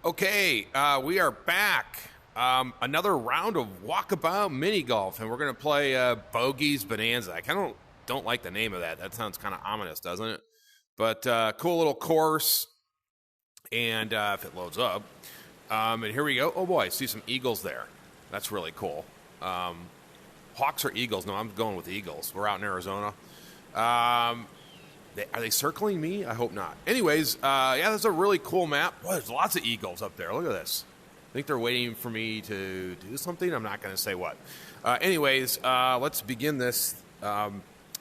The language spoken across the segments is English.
Okay, we are back. Another round of Walkabout mini golf, and we're going to play Bogey's Bonanza. I kind of don't like the name of that. That sounds kind of ominous, doesn't it? But cool little course, and if it loads up. And here we go. Oh, boy, I see some eagles there. That's really cool. Hawks or eagles? No, I'm going with the eagles. We're out in Arizona. Are they circling me? I hope not. Anyways, yeah, that's a really cool map. Boy, there's lots of eagles up there. Look at this. I think they're waiting for me to do something. I'm not going to say what. Anyways, let's begin this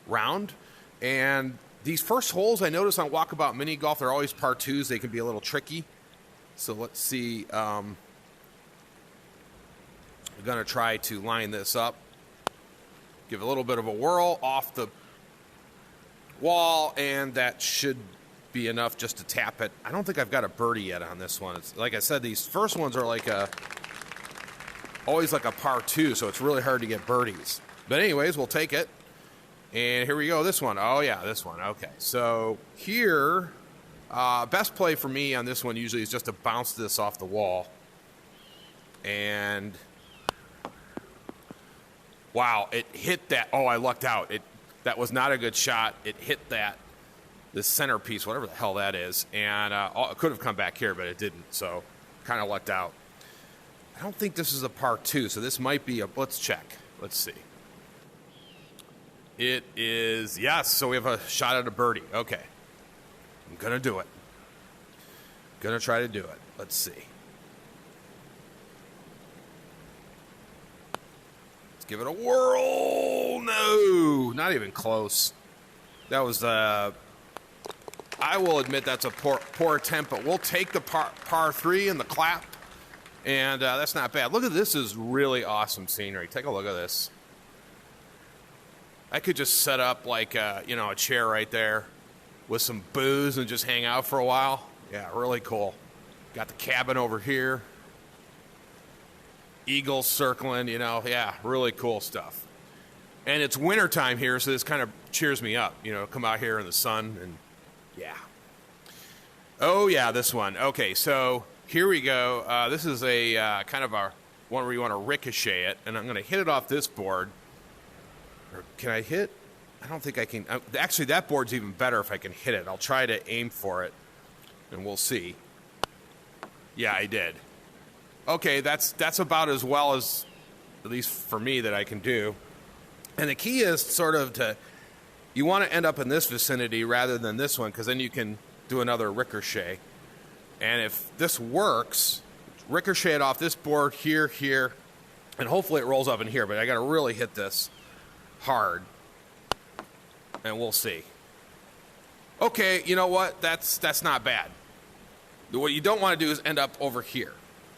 round. And these first holes I notice on Walkabout Mini Golf, they're always par twos. They can be a little tricky. So let's see. I'm going to try to line this up. Give a little bit of a whirl off the wall, and that should be enough just to tap it. I don't think I've got a birdie yet on this one. It's, like I said, these first ones are always like a par two, so it's really hard to get birdies. But anyways, we'll take it. And here we go, this one. Oh, yeah, this one. Okay, so here, best play for me on this one usually is just to bounce this off the wall. And, wow, it hit that. Oh, I lucked out. That was not a good shot. It hit the centerpiece, whatever the hell that is, and it could have come back here, but it didn't, so kind of lucked out. I don't think this is a par two, so this might be a, let's check. Let's see. It is, yes, so we have a shot at a birdie. Okay. I'm going to do it. Going to try to do it. Let's see. Give it a whirl. No, not even close. That was I will admit that's a poor attempt, but we'll take the par three and the clap, and that's not bad. Look at this, is really awesome scenery. Take a look at this. I could just set up like a chair right there with some booze and just hang out for a while. Yeah, really cool. Got the cabin over here. Eagles circling, yeah, really cool stuff. And it's wintertime here, so this kind of cheers me up, come out here in the sun, and yeah. Oh, yeah, this one. Okay, so here we go. This is a kind of a one where you want to ricochet it, and I'm going to hit it off this board. Or can I hit? I don't think I can. Actually, that board's even better if I can hit it. I'll try to aim for it, and we'll see. Yeah, I did. Okay, that's about as well as, at least for me, that I can do. And the key is sort of you want to end up in this vicinity rather than this one, because then you can do another ricochet. And if this works, ricochet it off this board here, and hopefully it rolls up in here, but I got to really hit this hard, and we'll see. Okay, you know what? That's not bad. What you don't want to do is end up over here.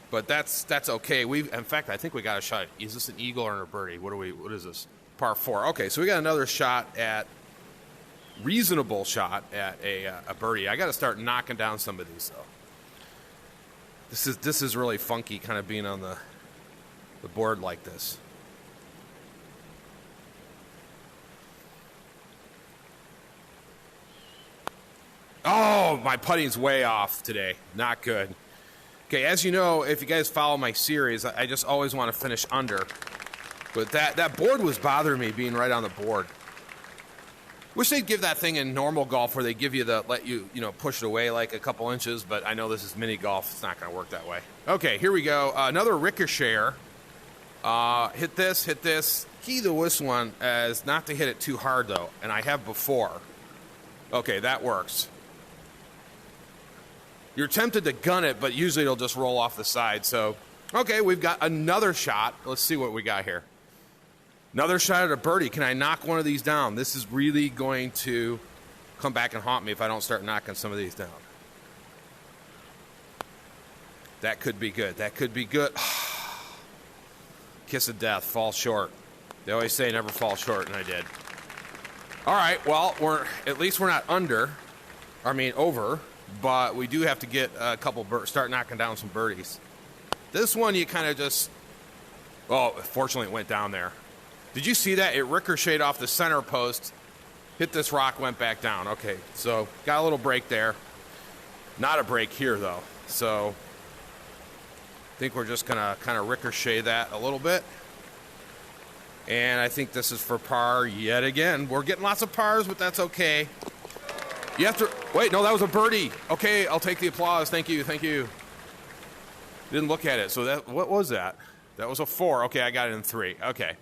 But that's okay. In fact, I think we got a shot. Is this an eagle or a birdie? What is this? Par four. Okay, so we got another reasonable shot at a birdie. I got to start knocking down some of these though. This is really funky, kind of being on the board like this. Oh, my putting's way off today. Not good. Okay, as you know, if you guys follow my series, I just always want to finish under. But that board was bothering me, being right on the board. Wish they'd give that thing in normal golf where they give you let you push it away like a couple inches, but I know this is mini golf. It's not going to work that way. Okay, here we go. Another ricocheter. Hit this. Key to this one is not to hit it too hard, though, and I have before. Okay, that works. You're tempted to gun it, but usually it'll just roll off the side. So, okay, we've got another shot. Let's see what we got here. Another shot at a birdie. Can I knock one of these down? This is really going to come back and haunt me if I don't start knocking some of these down. That could be good. Kiss of death. Fall short. They always say never fall short, and I did. All right, well, at least we're not over. But we do have to get a couple start knocking down some birdies. This one you kind of just, fortunately it went down there. Did you see that? It ricocheted off the center post, hit this rock, went back down. Okay, so got a little break there. Not a break here, though. So think we're just going to kind of ricochet that a little bit. And I think this is for par yet again. We're getting lots of pars, but that's okay. You have to... Wait, no, that was a birdie. Okay, I'll take the applause. Thank you, thank you. Didn't look at it. So that... What was that? That was a 4. Okay, I got it in 3. Okay.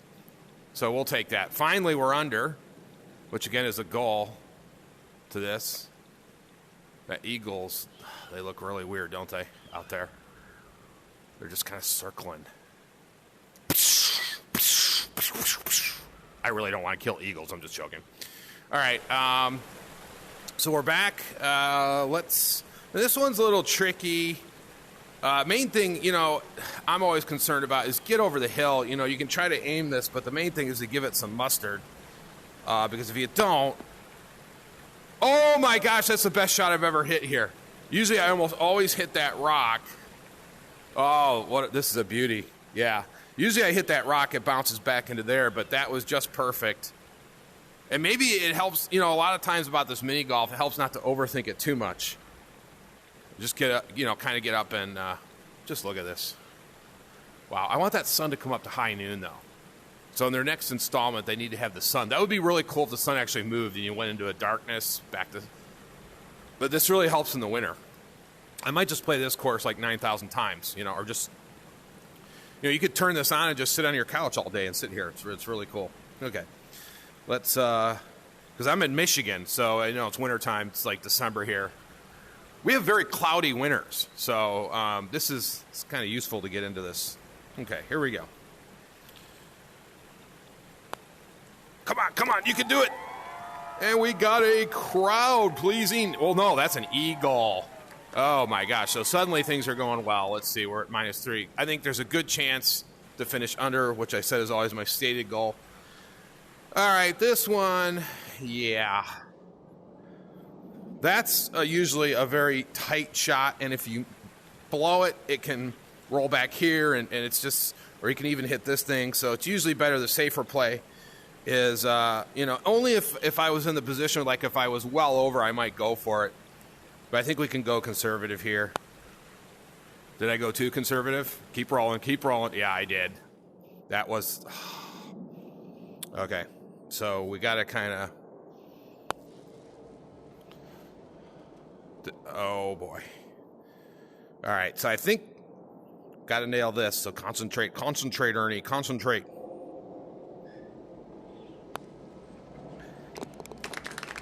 So we'll take that. Finally, we're under, which again is a goal to this. That Eagles, they look really weird, don't they, out there? They're just kind of circling. I really don't want to kill eagles. I'm just joking. All right. So we're back. This one's a little tricky. Main thing, you know, I'm always concerned about is get over the hill. You know, you can try to aim this, but the main thing is to give it some mustard. Because if you don't... Oh, my gosh, that's the best shot I've ever hit here. Usually I almost always hit that rock. Oh, this is a beauty. Yeah. Usually I hit that rock, it bounces back into there, but that was just perfect. And maybe it helps, you know, a lot of times about this mini golf, it helps not to overthink it too much. Just get up, you know, kind of get up and just look at this. Wow, I want that sun to come up to high noon, though. So in their next installment, they need to have the sun. That would be really cool if the sun actually moved and you went into a darkness back to... But this really helps in the winter. I might just play this course like 9,000 times, you know, or just... You know, you could turn this on and just sit on your couch all day and sit here. It's really cool. Okay. Let's, because I'm in Michigan, so I know it's wintertime. It's like December here. We have very cloudy winters, so it's kind of useful to get into this. Okay, here we go. Come on, you can do it. And we got a crowd pleasing. Well, no, that's an eagle. Oh, my gosh. So suddenly things are going well. Let's see. We're at -3. I think there's a good chance to finish under, which I said is always my stated goal. All right, this one, yeah. That's usually a very tight shot, and if you blow it, it can roll back here, and it's just, or you can even hit this thing. So it's usually better, the safer play is, you know, only if I was in the position, like if I was well over, I might go for it. But I think we can go conservative here. Did I go too conservative? Keep rolling, keep rolling. Yeah, I did. That was... Okay. So we got to kind of... Oh, boy. All right. So I think... Got to nail this. So concentrate, Ernie. Concentrate.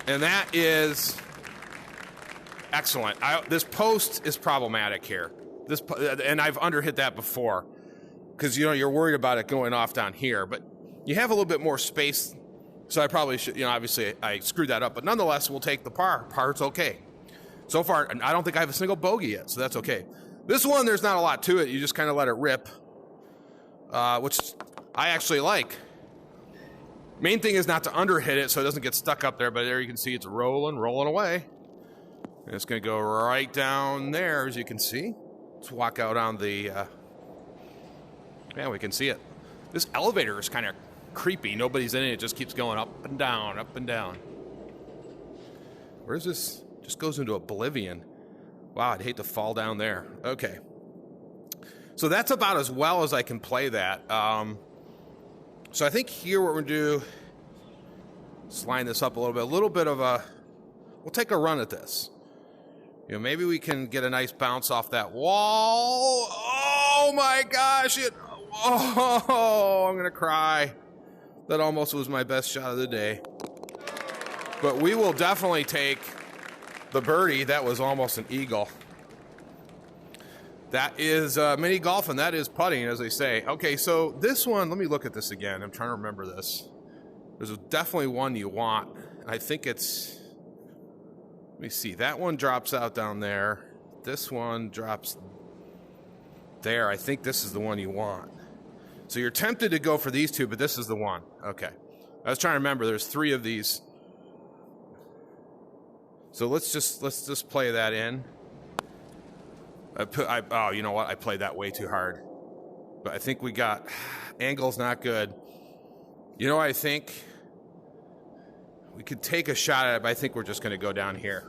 And that is... Excellent. This post is problematic here. And I've underhit that before because, you know, you're worried about it going off down here, but you have a little bit more space. So I probably should, you know, obviously I screwed that up, but nonetheless, we'll take the par. Par's okay. So far, I don't think I have a single bogey yet, so that's okay. This one, there's not a lot to it. You just kind of let it rip, which I actually like. Main thing is not to underhit it so it doesn't get stuck up there, but there you can see it's rolling away. And it's going to go right down there, as you can see. Let's walk out on the... Yeah, we can see it. This elevator is kind of creepy. Nobody's in it. It just keeps going up and down, up and down. Where's this? Just goes into oblivion. Wow, I'd hate to fall down there. Okay. So that's about as well as I can play that. So I think here what we're going to do is line this up a little bit of a... We'll take a run at this. You know, maybe we can get a nice bounce off that wall. Oh, my gosh. Oh, I'm going to cry. That almost was my best shot of the day. But we will definitely take the birdie. That was almost an eagle. That is mini golf, and that is putting, as they say. Okay, so this one, let me look at this again. I'm trying to remember this. There's definitely one you want. I think it's... Let me see. That one drops out down there. This one drops there. I think this is the one you want. So you're tempted to go for these two, but this is the one. Okay. I was trying to remember. There's 3 of these. So let's just play that in. Oh, you know what? I played that way too hard. But I think we got... Angle's not good. You know what I think? We could take a shot at it, but I think we're just going to go down here.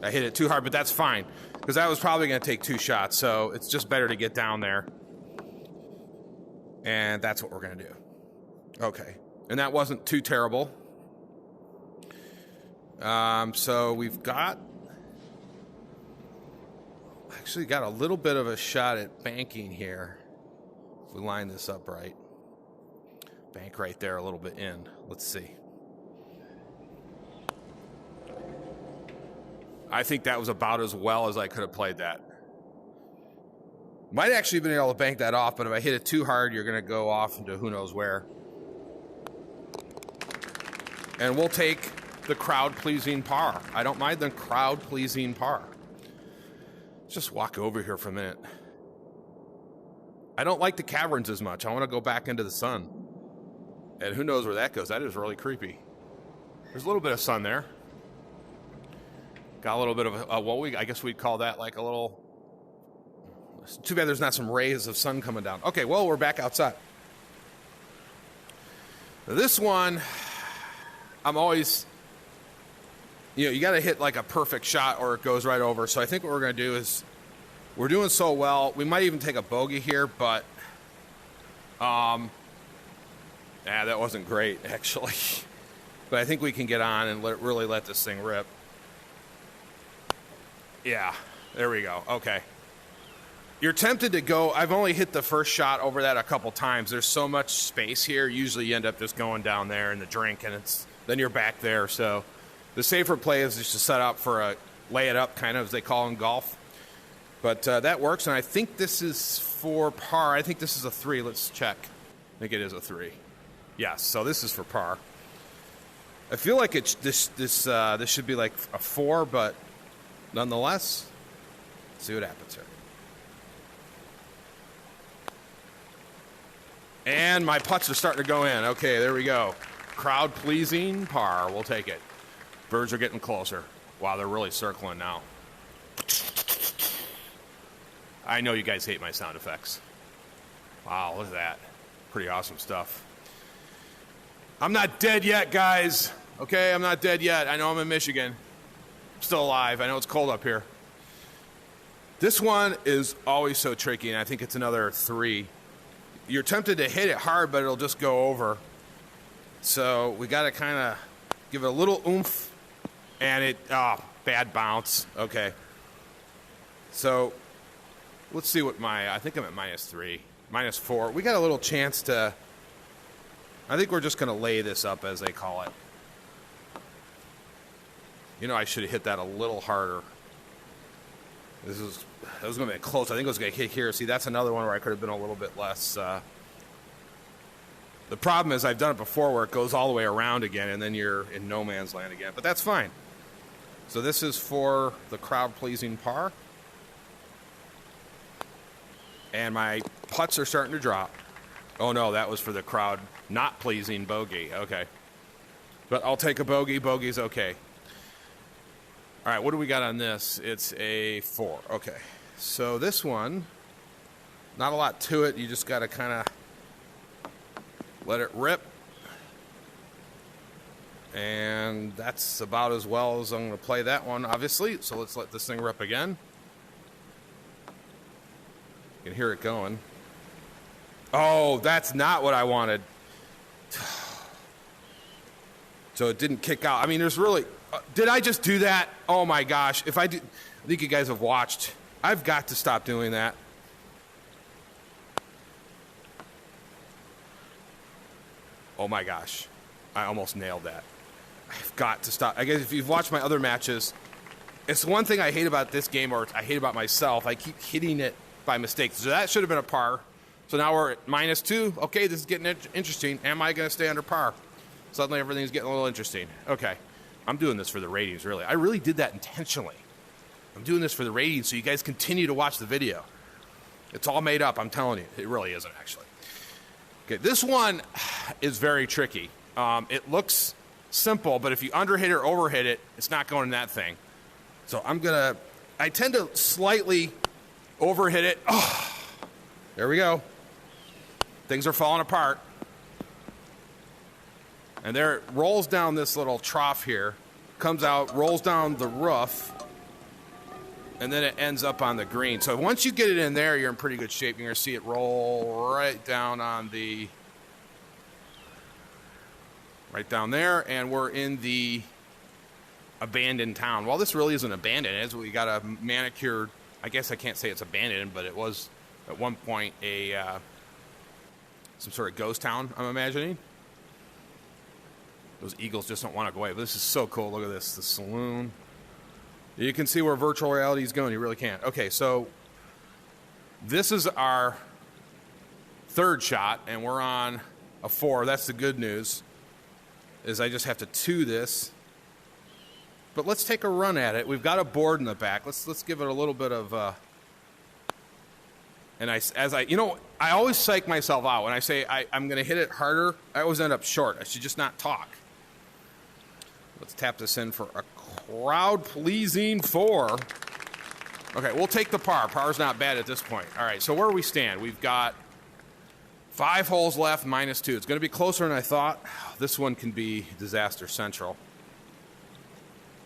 I hit it too hard, but that's fine. because that was probably going to take 2 shots, so it's just better to get down there. And that's what we're going to do. Okay. And that wasn't too terrible. So we've got... Actually got a little bit of a shot at banking here. If we line this up right. Bank right there a little bit in. Let's see. I think that was about as well as I could have played that. Might actually have been able to bank that off, but if I hit it too hard, you're going to go off into who knows where. And we'll take the crowd-pleasing par. I don't mind the crowd-pleasing par. Let's just walk over here for a minute. I don't like the caverns as much. I want to go back into the sun. And who knows where that goes. That is really creepy. There's a little bit of sun there. Got a little bit of I guess we'd call that like a little... It's too bad there's not some rays of sun coming down. Okay, well, we're back outside. This one, I'm always... you got to hit like a perfect shot or it goes right over. So I think what we're going to do is... We're doing so well. We might even take a bogey here, but... that wasn't great, actually. But I think we can get on and really let this thing rip. Yeah, there we go. Okay. You're tempted to go... I've only hit the first shot over that a couple times. There's so much space here. Usually you end up just going down there in the drink, and then you're back there. So the safer play is just to set up for a lay it up, kind of, as they call in golf. But that works, and I think this is for par. I think this is a 3. Let's check. I think it is a 3. Yes, so this is for par. I feel like this should be like a 4, but nonetheless, let's see what happens here. And my putts are starting to go in. Okay, there we go. Crowd-pleasing par. We'll take it. Birds are getting closer. Wow, they're really circling now. I know you guys hate my sound effects. Wow, look at that. Pretty awesome stuff. I'm not dead yet, guys. Okay, I'm not dead yet. I know I'm in Michigan. I'm still alive. I know it's cold up here. This one is always so tricky, and I think it's another 3. You're tempted to hit it hard, but it'll just go over. So we got to kind of give it a little oomph, and bad bounce. Okay. So let's see what I think I'm at -3, -4. We got a little chance to... I think we're just going to lay this up, as they call it. I should have hit that a little harder. That was going to be close. I think it was going to hit here. See, that's another one where I could have been a little bit less. The problem is I've done it before where it goes all the way around again, and then you're in no man's land again. But that's fine. So this is for the crowd-pleasing par. And my putts are starting to drop. Oh, no, that was for the crowd not pleasing bogey. Okay. But I'll take a bogey. Bogey's okay. All right, what do we got on this? It's a 4. Okay. So this one, not a lot to it. You just got to kind of let it rip. And that's about as well as I'm going to play that one, obviously. So let's let this thing rip again. You can hear it going. Oh, that's not what I wanted. So it didn't kick out. I mean, there's really... did I just do that? Oh, my gosh. If I did... I think you guys have watched. I've got to stop doing that. Oh, my gosh. I almost nailed that. I've got to stop. I guess if you've watched my other matches, it's one thing I hate about this game, or I hate about myself. I keep hitting it by mistake. So that should have been a par. So now we're at -2. Okay, this is getting interesting. Am I going to stay under par? Suddenly everything's getting a little interesting. Okay. I'm doing this for the ratings, really. I really did that intentionally. I'm doing this for the ratings so you guys continue to watch the video. It's all made up, I'm telling you. It really isn't, actually. Okay, this one is very tricky. It looks simple, but if you underhit or overhit it, it's not going in that thing. So I tend to slightly overhit it. Oh, there we go. Things are falling apart. And there it rolls down this little trough here, comes out, rolls down the roof, And then it ends up on the green. So once you get it in there, you're in pretty good shape. You're going to see it roll right down on the... right down there, and we're in the abandoned town. Well, this really isn't abandoned. It's, we got a manicured... I guess I can't say it's abandoned, but it was at one point a some sort of ghost town, I'm imagining. Those eagles just don't want to go away. But this is so cool. Look at this. The saloon. You can see where virtual reality is going. You really can't. Okay, so this is our third shot, and we're on a 4. That's the good news, is I just have to 2 this. But let's take a run at it. We've got a board in the back. Let's give it a little bit of... and I always psych myself out. When I say I'm going to hit it harder, I always end up short. I should just not talk. Let's tap this in for a crowd-pleasing 4. Okay, we'll take the par. Par's not bad at this point. All right, so where we stand, we've got 5 holes left, -2. It's going to be closer than I thought. This one can be disaster central.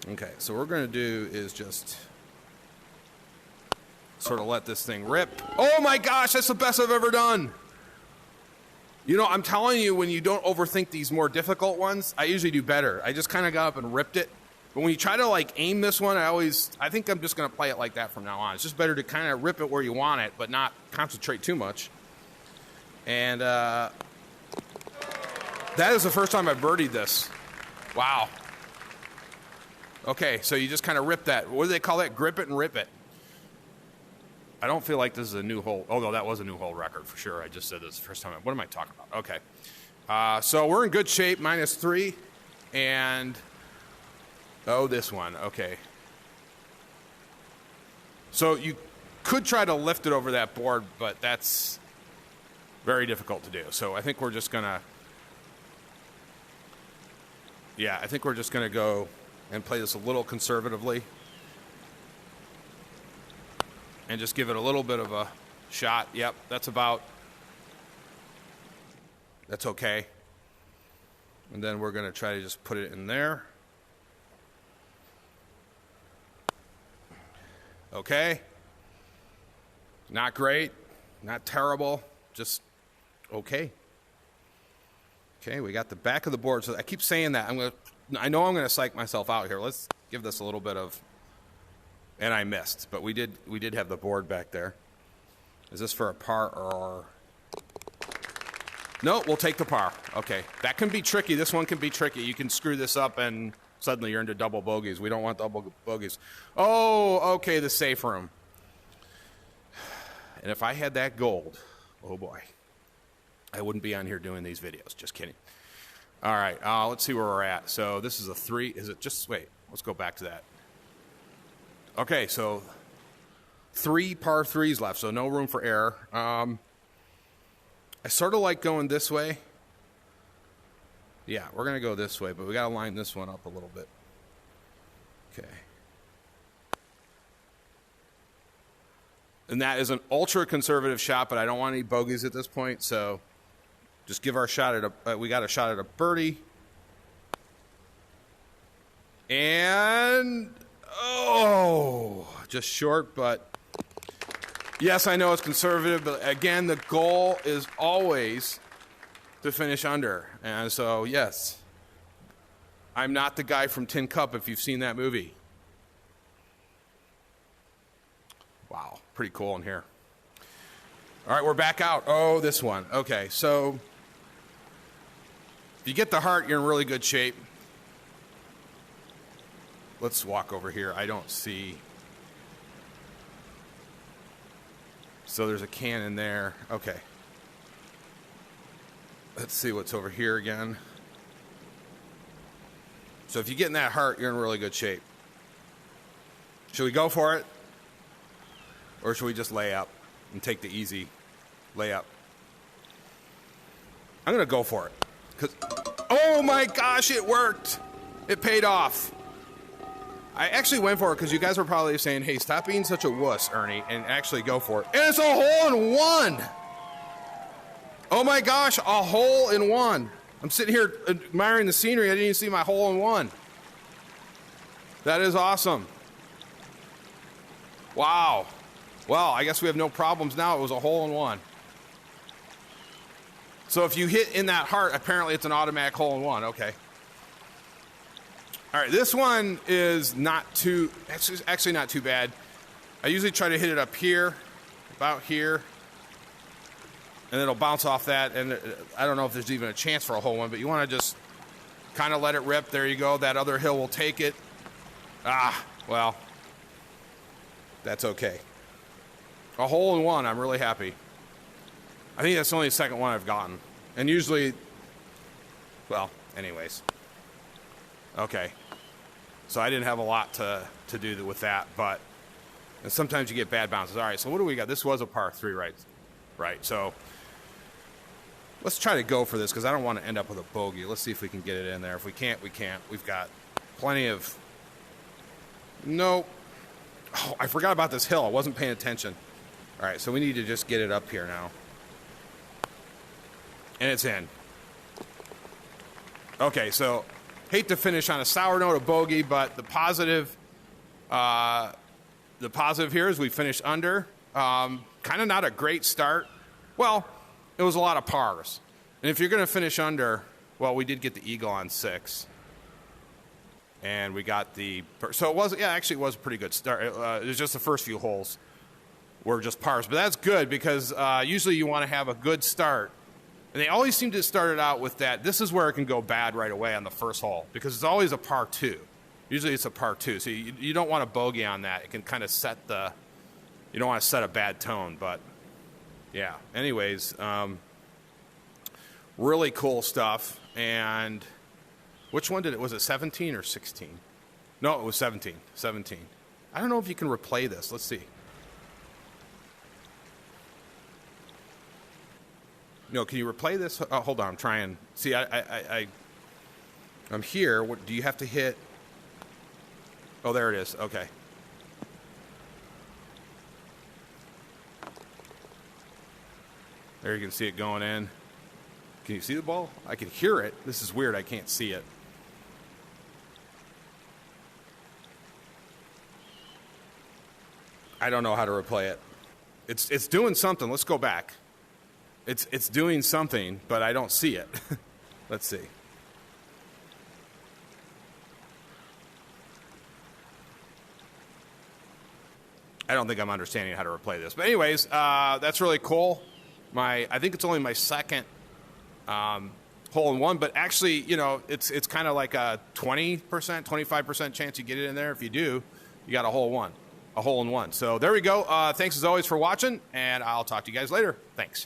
Okay, so what we're going to do is just sort of let this thing rip. Oh my gosh, that's the best I've ever done. You know, I'm telling you, when you don't overthink these more difficult ones, I usually do better. I just kind of got up and ripped it. But when you try to, like, aim this one, I think I'm just going to play it like that from now on. It's just better to kind of rip it where you want it, but not concentrate too much. And that is the first time I've birdied this. Wow. Okay, so you just kind of rip that. What do they call that? Grip it and rip it. I don't feel like this is a new hole. Oh, no, that was a new hole record for sure. I just said this the first time. What am I talking about? Okay. So we're in good shape, -3. And, oh, this one. Okay. So you could try to lift it over that board, but that's very difficult to do. So I think we're just going to, I think we're just going to go and play this a little conservatively. And just give it a little bit of a shot. Yep, that's okay. And then we're going to try to just put it in there. Okay. Not great, not terrible, just okay. Okay, we got the back of the board. So I keep saying that. I know I'm going to psych myself out here. Let's give this a little bit of... And I missed, but we did have the board back there. Is this for a par or... No, we'll take the par. Okay, that can be tricky. This one can be tricky. You can screw this up and suddenly you're into double bogeys. We don't want double bogeys. Oh, okay, the safe room. And if I had that gold, oh boy, I wouldn't be on here doing these videos. Just kidding. All right, let's see where we're at. So this is a 3. Is it just... Wait, let's go back to that. Okay, so 3 par 3s left, so no room for error. I sort of like going this way. Yeah, we're going to go this way, but we got to line this one up a little bit. Okay. And that is an ultra-conservative shot, but I don't want any bogeys at this point, so just give our shot at we got a shot at a birdie. And... Oh, just short, but yes, I know it's conservative, but again, the goal is always to finish under. And so, yes, I'm not the guy from Tin Cup if you've seen that movie. Wow, pretty cool in here. All right, we're back out. Oh, this one. Okay, so if you get the heart, you're in really good shape. Let's walk over here. I don't see. So there's a can in there. Okay. Let's see what's over here again. So if you get in that heart, you're in really good shape. Should we go for it? Or should we just lay up and take the easy layup? I'm going to go for it. Oh my gosh, it worked. It paid off. I actually went for it because you guys were probably saying, hey, stop being such a wuss, Ernie, and actually go for it. And it's a hole-in-one! Oh my gosh, a hole-in-one. I'm sitting here admiring the scenery. I didn't even see my hole-in-one. That is awesome. Wow. Well, I guess we have no problems now. It was a hole in one. So if you hit in that heart, apparently it's an automatic hole in one. Okay. All right, this one is not too, actually not too bad. I usually try to hit it up here, about here, and it'll bounce off that, and I don't know if there's even a chance for a hole in one, but you want to just kind of let it rip. There you go. That other hill will take it. Ah, well, that's okay. A hole in one, I'm really happy. I think that's only the second one I've gotten. And usually, well, anyways. Okay. So I didn't have a lot to do with that, but and sometimes you get bad bounces. All right, so what do we got? This was a par 3, right? Right, so let's try to go for this because I don't want to end up with a bogey. Let's see if we can get it in there. If we can't, we can't. We've got plenty of... Nope. Oh, I forgot about this hill. I wasn't paying attention. All right, so we need to just get it up here now. And it's in. Okay, so hate to finish on a sour note of bogey, but the positive here is we finished under. Kind of not a great start. Well, it was a lot of pars. And if you're going to finish under, well, we did get the eagle on 6. And we got the... So it was, yeah, actually it was a pretty good start. It was just the first few holes were just pars. But that's good because usually you want to have a good start. And they always seem to start it out with that. This is where it can go bad right away on the first hole because it's always a par 2. Usually it's a par 2. So you don't want a bogey on that. It can kind of set the... You don't want to set a bad tone, but yeah. Anyways, really cool stuff. And which one did it? Was it 17 or 16? No, it was 17. 17. I don't know if you can replay this. Let's see. No, can you replay this? Oh, hold on, I'm trying. See, I'm here. What do you have to hit? Oh, there it is. Okay. There you can see it going in. Can you see the ball? I can hear it. This is weird. I can't see it. I don't know how to replay it. It's doing something. Let's go back. It's doing something, but I don't see it. Let's see. I don't think I'm understanding how to replay this. But anyways, that's really cool. I think it's only my second hole in one, but actually, you know, it's kind of like a 20%, 25% chance you get it in there. If you do, you got a hole in one. So there we go. Thanks as always for watching, and I'll talk to you guys later. Thanks.